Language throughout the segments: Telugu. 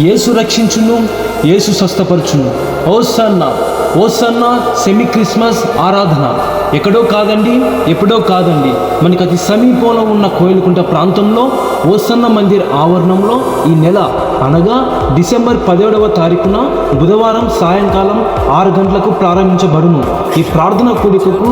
యేసు రక్షించును, యేసు స్వస్థపరచును. ఓసన్నా ఓసన్నా సెమీ క్రిస్మస్ ఆరాధన ఎక్కడో కాదండి, ఎప్పుడో కాదండి, మనకి అతి సమీపంలో ఉన్న కోయిలకుంట ప్రాంతంలో ఓసన్న మందిర్ ఆవరణంలో ఈ నెల అనగా డిసెంబర్ 17వ తారీఖున బుధవారం సాయంకాలం 6 గంటలకు ప్రారంభించబడును. ఈ ప్రార్థన కూడికకు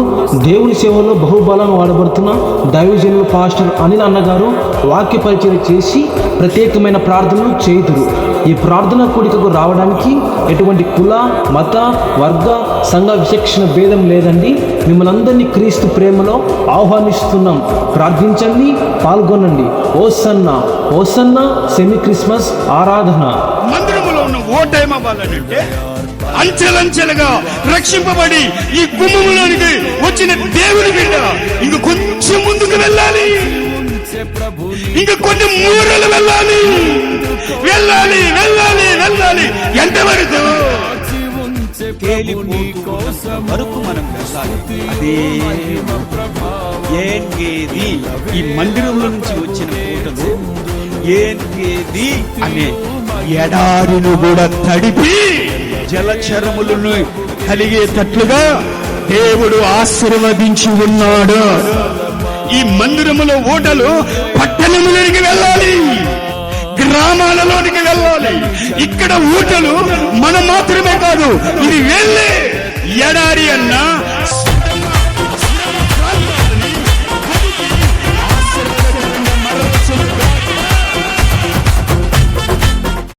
దేవుని సేవలో బహుబలం వాడబడుతున్న దైవజనులు పాస్టర్ అనిల్ అన్నగారు వాక్య పరిచయం చేసి ప్రత్యేకమైన ప్రార్థనలు చేయుదురు. ఈ ప్రార్థన కూడికకు రావడానికి ఎటువంటి కుల, మత, వర్గ, సంఘ విచక్షణ భేదం లేదండి. మిమ్మల్ని అందరినీ క్రీస్తు ప్రేమలో ఆహ్వానిస్తున్నాం. ప్రార్థించండి, పాల్గొనండి. ఓసన్నా ఓసన్నా సెమీ క్రిస్మస్ ఆరాధన. మందిరములో ఉన్న ఓటేమవ్వాలంటే అంచెలంచెలుగా రక్షింపబడి ఈ గుమ్మములోనికి వచ్చిన దేవుని బిడ్డ ఇంక కొంచెం ముందుకు వెళ్ళాలి, ఇంక కొన్ని మూరలు వెళ్ళాలి వెళ్ళాలి వెళ్ళాలి వెళ్ళాలి. ఎంతవరకు వరకు మనం వెళ్ళాలి. అదే ఏంగేది ఈ మందిరంలో నుంచి వచ్చిన పూటలు ఏంగేది అనే ఎడారిను కూడా తడిపి జలచరములను కలిగేటట్లుగా దేవుడు ఆశీర్వదించి ఉన్నాడు. ఈ మందిరములో ఓటలు పట్టణములోనికి వెళ్ళాలి, గ్రామాలలోనికి వెళ్ళాలి. ఇక్కడ ఊటలు మనం మాత్రమే కాదు, ఇది వెళ్ళి ఎడారి అన్నా